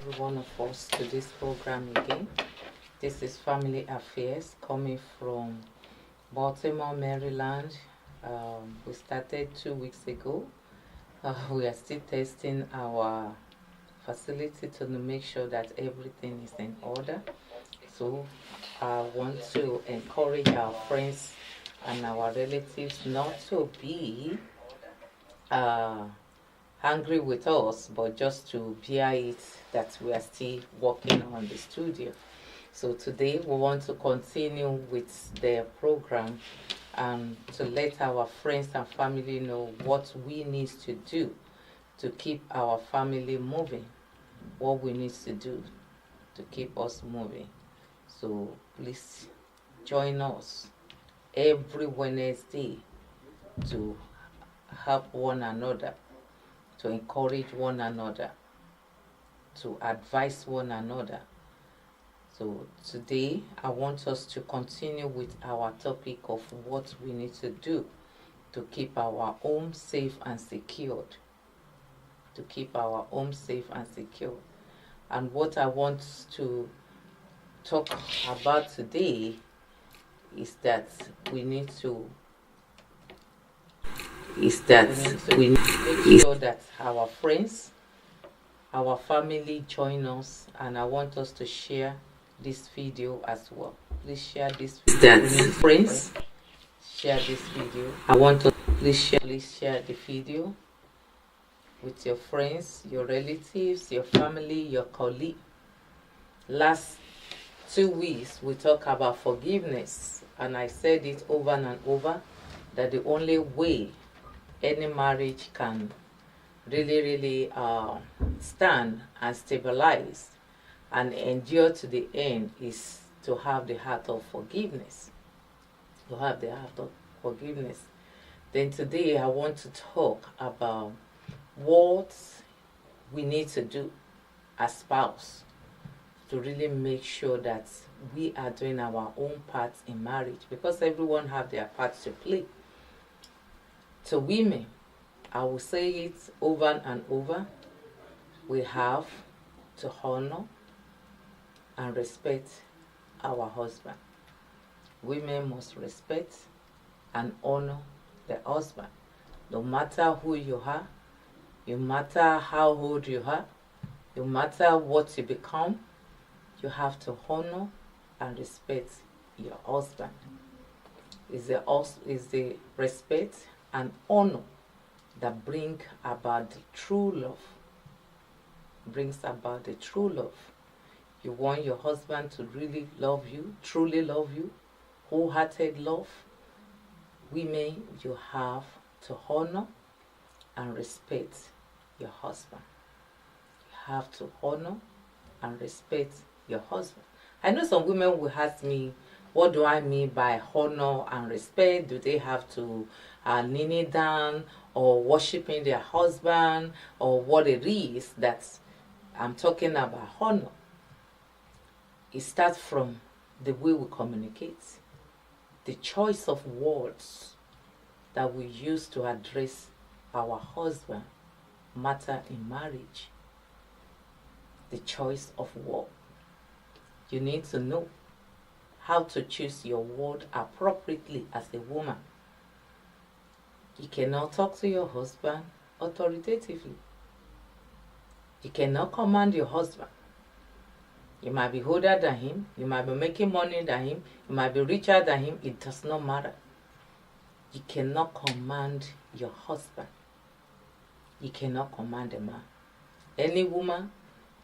every one of us to this program again. This is Family Affairs coming from Baltimore, Maryland. We started 2 weeks ago. We are still testing our facility to make sure that everything is in order. So I want to encourage our friends and our relatives not to be angry with us, but just to bear it that we are still working on the studio. So today we want to continue with the program and to let our friends and family know what we need to do to keep our family moving, what we need to do to keep us moving. So please join us every Wednesday to help one another, to encourage one another, to advise one another. So today I want us to continue with our topic of what we need to do to keep our home safe and secured. To keep our home safe and secure. And what I want to talk about today is that we need to make sure that our friends, our family join us, and I want us to share this video as well. Please share this video. Friends, share this video. I want to please share the video with your friends, your relatives, your family, your colleague. Last 2 weeks we talked about forgiveness, and I said it over and over that the only way any marriage can really stand and stabilize and endure to the end is to have the heart of forgiveness. To have the heart of forgiveness. Then today I want to talk about what we need to do as spouse to really make sure that we are doing our own part in marriage, because everyone have their part to play. To women, I will say it over and over, we have to honor and respect our husband. Women must respect and honor the husband. No matter who you are, no matter how old you are, no matter what you become, you have to honor and respect your husband. It's the respect and honor that brings about the true love. Brings about the true love. You want your husband to really love you, truly love you, wholehearted love. Women, you have to honor and respect your husband. You have to honor and respect your husband. I know some women will ask me, what do I mean by honor and respect? Do they have to kneel down or worshiping their husband, or what it is that I'm talking about honor? It starts from the way we communicate, the choice of words that we use to address our husband matter in marriage. The choice of word. You need to know how to choose your word appropriately as a woman. You cannot talk to your husband authoritatively. You cannot command your husband. You might be older than him, you might be making money than him, you might be richer than him, it does not matter. You cannot command your husband. You cannot command a man. Any woman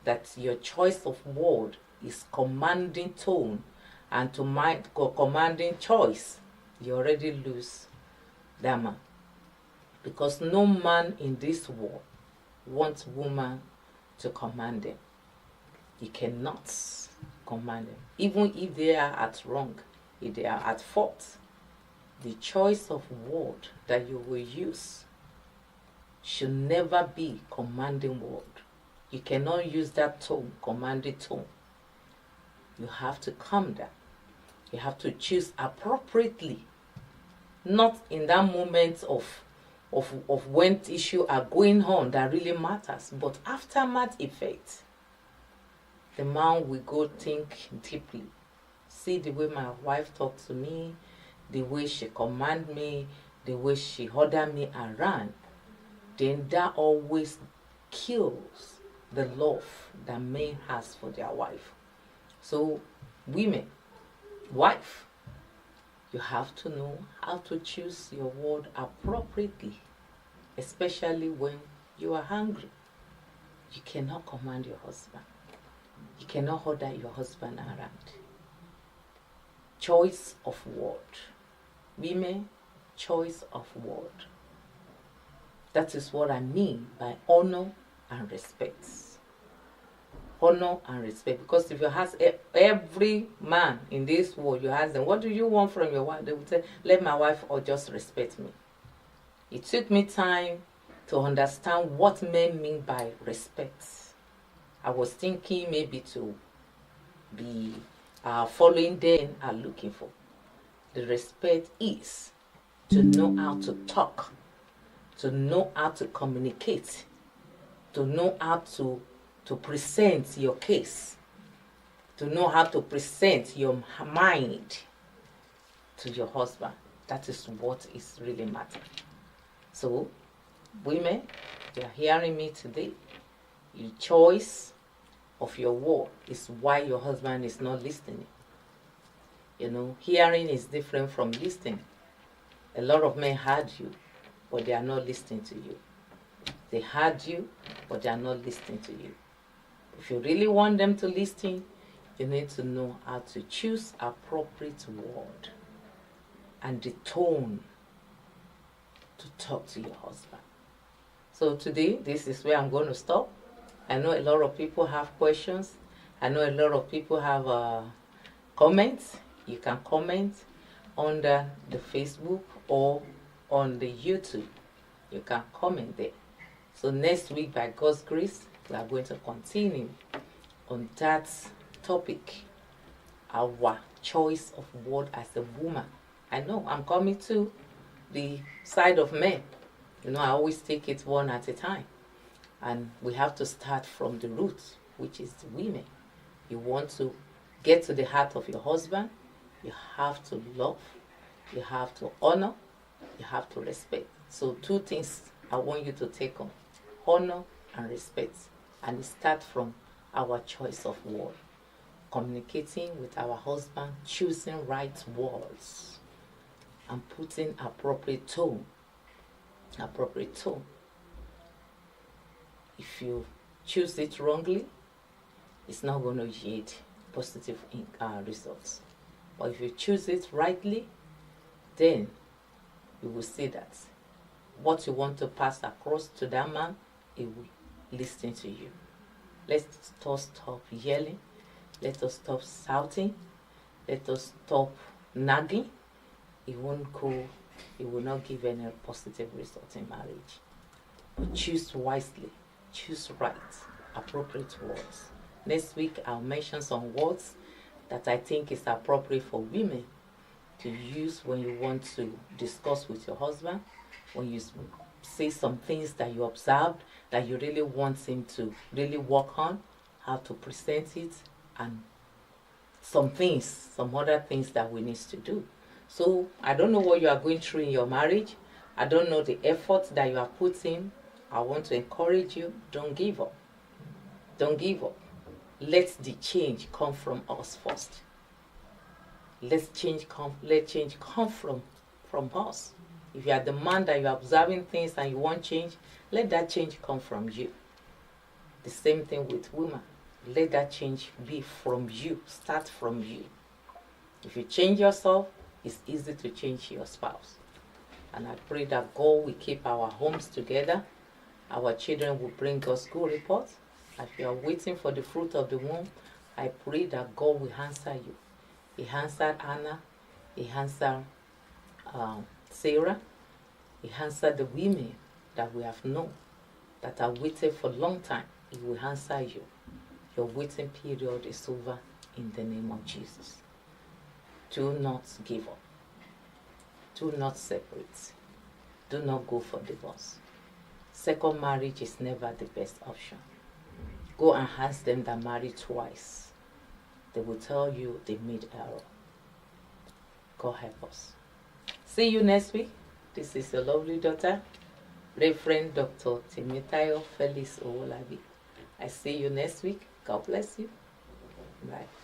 that your choice of word is commanding tone and commanding choice, you already lose that man. Because no man in this world wants woman to command them. You cannot command them. Even if they are at wrong, if they are at fault, the choice of word that you will use should never be commanding word. You cannot use that tone, commanding tone. You have to calm down. You have to choose appropriately. Not in that moment of when issues are going on that really matters, but aftermath effect. The man will go think deeply. See the way my wife talks to me, the way she command me, the way she order me around. Then that always kills the love that men has for their wife. So women, wife, you have to know how to choose your word appropriately, especially when you are hungry. You cannot command your husband. You cannot order your husband around. Choice of word. Women, choice of word. That is what I mean by honor and respect. Honor and respect. Because if you ask every man in this world, you ask them, what do you want from your wife? They will say, let my wife or just respect me. It took me time to understand what men mean by respect. I was thinking maybe to be following them are looking for. The respect is to know how to talk, to know how to communicate, to know how to present your case, to know how to present your mind to your husband. That is what is really matter. So, women, you are hearing me today. Your choice of your word is why your husband is not listening. You know, hearing is different from listening. A lot of men heard you, but they are not listening to you. They heard you, but they are not listening to you. If you really want them to listen, you need to know how to choose appropriate word and the tone to talk to your husband. So today, this is where I'm going to stop. I know a lot of people have questions. I know a lot of people have comments. You can comment under the Facebook or on the YouTube. You can comment there. So next week, by God's grace, we are going to continue on that topic, our choice of word as a woman. I know I'm coming to the side of men. You know, I always take it one at a time. And we have to start from the roots, which is the women. You want to get to the heart of your husband, you have to love, you have to honor, you have to respect. So 2 things I want you to take on: honor and respect. And it starts from our choice of word. Communicating with our husband, choosing right words, and putting appropriate tone. Appropriate tone. If you choose it wrongly, it's not going to yield positive results. But if you choose it rightly, then you will see that what you want to pass across to that man, he will listen to you. Let us stop yelling. Let us stop shouting. Let us stop nagging. It won't go. It will not give any positive result in marriage. But choose wisely. Choose right, appropriate words. Next week, I'll mention some words that I think is appropriate for women to use when you want to discuss with your husband, when you say some things that you observed that you really want him to really work on, how to present it, and some other things that we need to do. So I don't know what you are going through in your marriage. I don't know the effort that you are putting. I want to encourage you, don't give up. Don't give up. Let the change come from us first. Let change come from us. If you are the man that you are observing things and you want change, let that change come from you. The same thing with women. Let that change be from you. Start from you. If you change yourself, it's easy to change your spouse. And I pray that God will keep our homes together. Our children will bring us good reports. As you are waiting for the fruit of the womb, I pray that God will answer you. He answered Anna. He answered Sarah. He answered the women that we have known that are waiting for a long time. He will answer you. Your waiting period is over in the name of Jesus. Do not give up. Do not separate. Do not go for divorce. Second marriage is never the best option. Go and ask them that married twice. They will tell you they made error. God help us. See you next week. This is your lovely daughter, Reverend Dr. Temitayo Owolabi. I see you next week. God bless you. Bye.